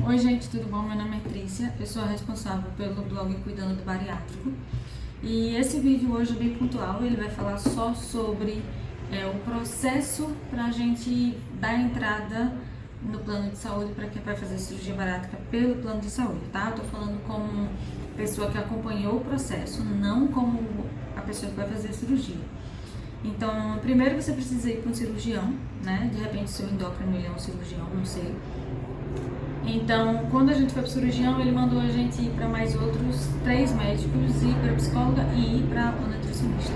Oi gente, tudo bom? Meu nome é Trícia, eu sou a responsável pelo blog Cuidando do Bariátrico. E esse vídeo hoje é bem pontual, ele vai falar só sobre o processo para a gente dar entrada no plano de saúde para quem vai fazer cirurgia bariátrica pelo plano de saúde, tá? Eu tô falando como pessoa que acompanhou o processo, não como a pessoa que vai fazer a cirurgia. Então, primeiro você precisa ir para um cirurgião, né? De repente seu endócrino ele é um cirurgião, não sei. Então, quando a gente foi para o cirurgião, ele mandou a gente ir para mais outros 3 médicos, ir para a psicóloga e ir para o nutricionista.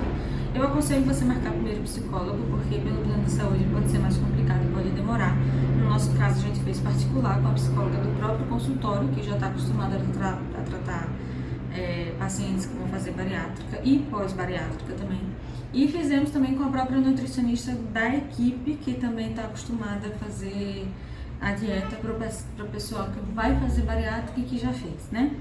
Eu aconselho você marcar primeiro o psicólogo, porque pelo plano de saúde pode ser mais complicado, pode demorar. No nosso caso, a gente fez particular com a psicóloga do próprio consultório, que já está acostumada a tratar pacientes que vão fazer bariátrica e pós-bariátrica também. E fizemos também com a própria nutricionista da equipe, que também está acostumada a fazer a dieta para o pessoal que vai fazer bariátrica e que já fez, né?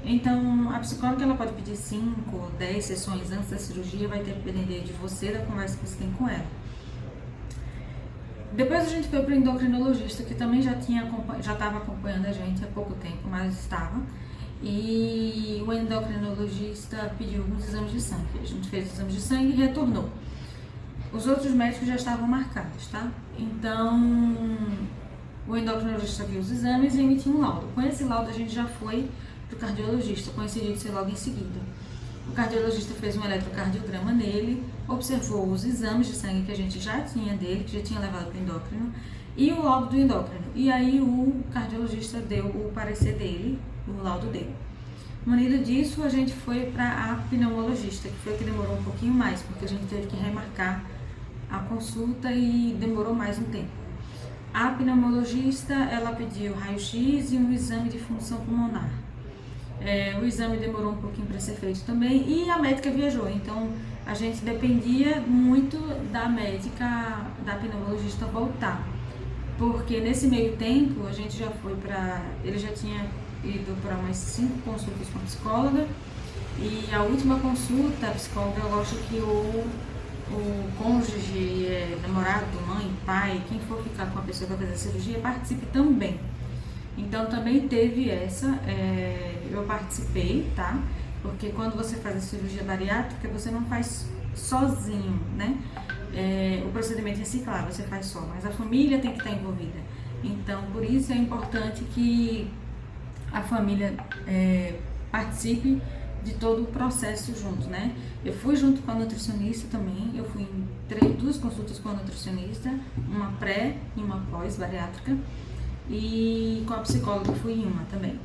Então, a psicóloga ela pode pedir 5 ou 10 sessões antes da cirurgia, vai ter que depender de você, da conversa que você tem com ela. Depois a gente foi para o endocrinologista, que também já estava acompanhando a gente há pouco tempo, mas estava. E o endocrinologista pediu alguns exames de sangue. A gente fez os exames de sangue e retornou. Os outros médicos já estavam marcados, tá? Então, o endocrinologista viu os exames e emitiu um laudo. Com esse laudo, a gente já foi para o cardiologista, coincidiu de ser logo em seguida. O cardiologista fez um eletrocardiograma nele, observou os exames de sangue que a gente já tinha dele, que já tinha levado para o endócrino, e o laudo do endócrino. E aí, o cardiologista deu o parecer dele, o laudo dele. Munido disso, a gente foi para a pneumologista, que foi que demorou um pouquinho mais, porque a gente teve que remarcar a consulta e demorou mais um tempo. A pneumologista, ela pediu raio-x e um exame de função pulmonar. O exame demorou um pouquinho para ser feito também e a médica viajou, então a gente dependia muito da médica, da pneumologista voltar, porque nesse meio tempo a gente já foi para, ele já tinha ido para mais 5 consultas com a psicóloga e a última consulta, a psicóloga gosta que o cônjuge, namorado, mãe, pai, quem for ficar com a pessoa que vai fazer a cirurgia, participe também. Então também teve essa, eu participei, tá? Porque quando você faz a cirurgia bariátrica, você não faz sozinho, né? O procedimento em si, claro, você faz só, mas a família tem que estar envolvida. Então, por isso é importante que a família participe de todo o processo junto, né? Eu fui junto com a nutricionista também, eu fui em 2 consultas com a nutricionista, uma pré e uma pós-bariátrica, e com a psicóloga fui em uma também.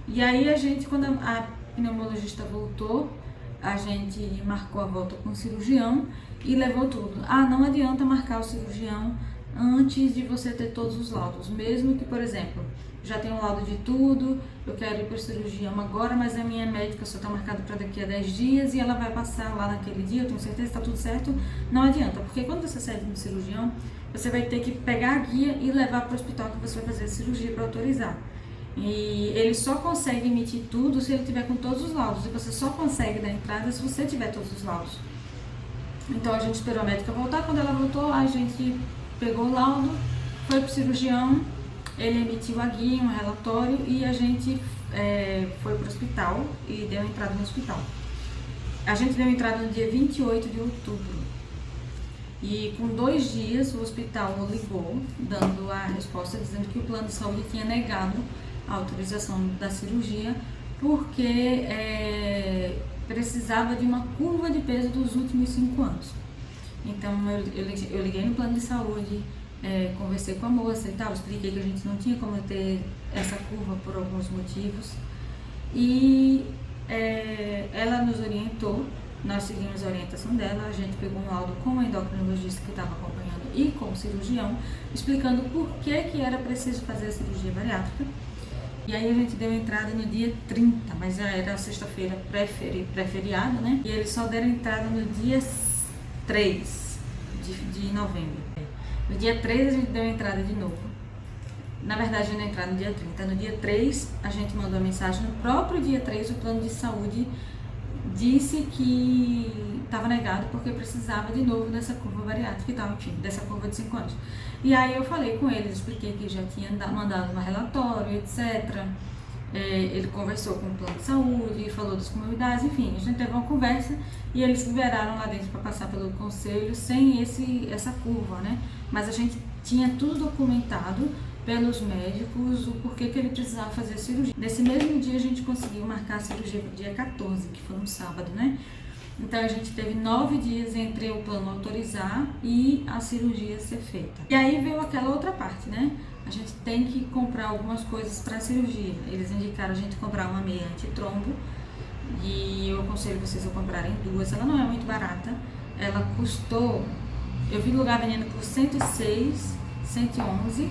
E aí a gente, quando a pneumologista voltou, a gente marcou a volta com o cirurgião e levou tudo. Não adianta marcar o cirurgião antes de você ter todos os laudos, mesmo que, por exemplo, já tem um laudo de tudo, eu quero ir para o cirurgião agora, mas a minha médica só está marcada para daqui a 10 dias e ela vai passar lá naquele dia, eu tenho certeza que está tudo certo. Não adianta, porque quando você sai do cirurgião, você vai ter que pegar a guia e levar para o hospital que você vai fazer a cirurgia para autorizar. E ele só consegue emitir tudo se ele tiver com todos os laudos, e você só consegue dar entrada se você tiver todos os laudos. Então a gente esperou a médica voltar, quando ela voltou, a gente pegou o laudo, foi para o cirurgião, ele emitiu a guia, um relatório e a gente foi para o hospital e deu entrada no hospital. A gente deu entrada no dia 28 de outubro e com 2 dias o hospital ligou, dando a resposta, dizendo que o plano de saúde tinha negado a autorização da cirurgia porque precisava de uma curva de peso dos últimos 5 anos. Então eu liguei no plano de saúde, conversei com a moça e tal, expliquei que a gente não tinha como ter essa curva por alguns motivos e ela nos orientou, nós seguimos a orientação dela, a gente pegou um laudo com o endocrinologista que estava acompanhando e com o cirurgião, explicando por que era preciso fazer a cirurgia bariátrica. E aí a gente deu entrada no dia 30, mas já era sexta-feira pré-feriado, né? E eles só deram entrada no dia 3 de novembro. No dia 3 a gente deu entrada de novo. Na verdade, a gente deu entrada no dia 30. No dia 3 a gente mandou a mensagem. No próprio dia 3 o plano de saúde disse que estava negado porque precisava de novo dessa curva bariátrica e tal, enfim, dessa curva de 5 anos. E aí eu falei com eles, expliquei que já tinha mandado um relatório, etc. Ele conversou com o plano de saúde, falou das comorbidades, enfim, a gente teve uma conversa e eles liberaram lá dentro para passar pelo conselho sem essa curva, né? Mas a gente tinha tudo documentado pelos médicos o porquê que ele precisava fazer a cirurgia. Nesse mesmo dia a gente conseguiu marcar a cirurgia para o dia 14, que foi um sábado, né? Então a gente teve 9 dias entre o plano autorizar e a cirurgia ser feita. E aí veio aquela outra parte, né? A gente tem que comprar algumas coisas para a cirurgia. Eles indicaram a gente comprar uma meia antitrombo e eu aconselho vocês a comprarem 2. Ela não é muito barata. Ela custou, eu vi lugar vendendo por 106, 111,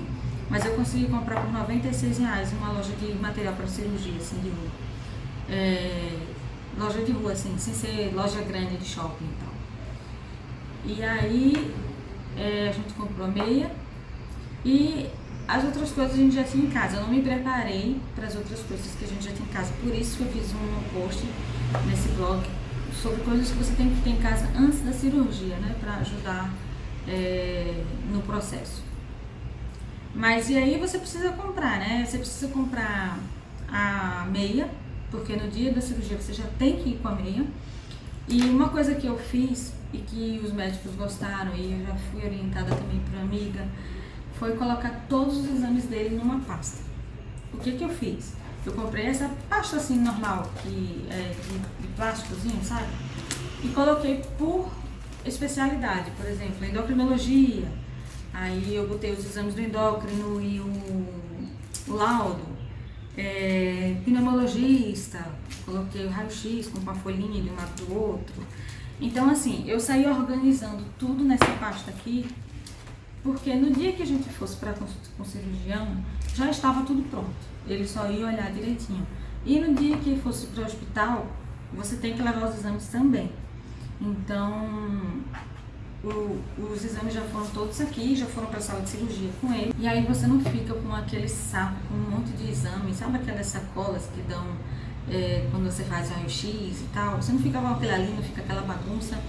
mas eu consegui comprar por R$96 numa loja de material para cirurgia, assim, de rua. Loja de rua, assim, sem ser loja grande de shopping e tal. E aí a gente comprou a meia e as outras coisas a gente já tinha em casa. Eu não me preparei para as outras coisas que a gente já tinha em casa, por isso que eu fiz um post nesse blog sobre coisas que você tem que ter em casa antes da cirurgia, né, para ajudar no processo. Mas e aí você precisa comprar, né? Você precisa comprar a meia, porque no dia da cirurgia você já tem que ir com a meia. E uma coisa que eu fiz e que os médicos gostaram, e eu já fui orientada também por uma amiga, foi colocar todos os exames dele numa pasta. O que eu fiz? Eu comprei essa pasta assim normal, que é de plásticozinho, sabe? E coloquei por especialidade, por exemplo, endocrinologia. Aí eu botei os exames do endócrino e o laudo, pneumologista, coloquei o raio-x com uma folhinha de um lado do outro. Então assim, eu saí organizando tudo nessa pasta aqui, porque no dia que a gente fosse para consulta com o cirurgião, já estava tudo pronto. Ele só ia olhar direitinho. E no dia que fosse para o hospital, você tem que levar os exames também. Então, os exames já foram todos aqui, já foram para a sala de cirurgia com ele. E aí você não fica com aquele saco, com um monte de exames, sabe aquelas sacolas que dão quando você faz raio-x e tal? Você não fica com aquilo ali, não fica aquela bagunça.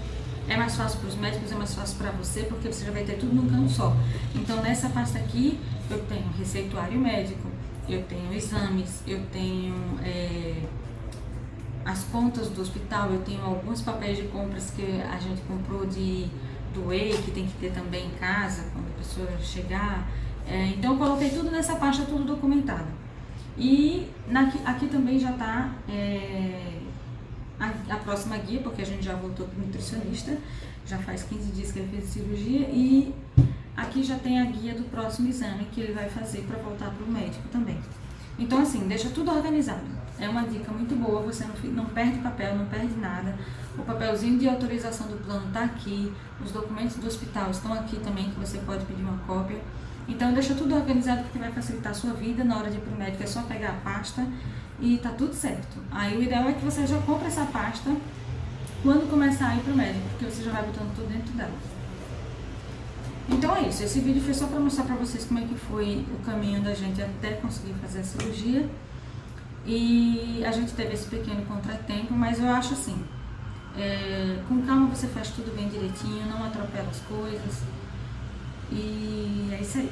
É mais fácil para os médicos, é mais fácil para você, porque você já vai ter tudo num canto só. Então nessa pasta aqui eu tenho receituário médico, eu tenho exames, eu tenho as contas do hospital, eu tenho alguns papéis de compras que a gente comprou do whey, que tem que ter também em casa quando a pessoa chegar. Então eu coloquei tudo nessa pasta, tudo documentado. E aqui também já está a próxima guia, porque a gente já voltou para o nutricionista, já faz 15 dias que ele fez a cirurgia, e aqui já tem a guia do próximo exame que ele vai fazer para voltar para o médico também. Então assim, deixa tudo organizado. É uma dica muito boa, você não perde papel, não perde nada. O papelzinho de autorização do plano está aqui, os documentos do hospital estão aqui também, que você pode pedir uma cópia. Então deixa tudo organizado, porque vai facilitar a sua vida. Na hora de ir para o médico é só pegar a pasta e tá tudo certo. Aí o ideal é que você já compre essa pasta quando começar a ir para o médico, porque você já vai botando tudo dentro dela. Então é isso, esse vídeo foi só para mostrar para vocês como é que foi o caminho da gente até conseguir fazer a cirurgia. E a gente teve esse pequeno contratempo, mas eu acho assim, com calma você faz tudo bem direitinho, não atropela as coisas. E é isso aí.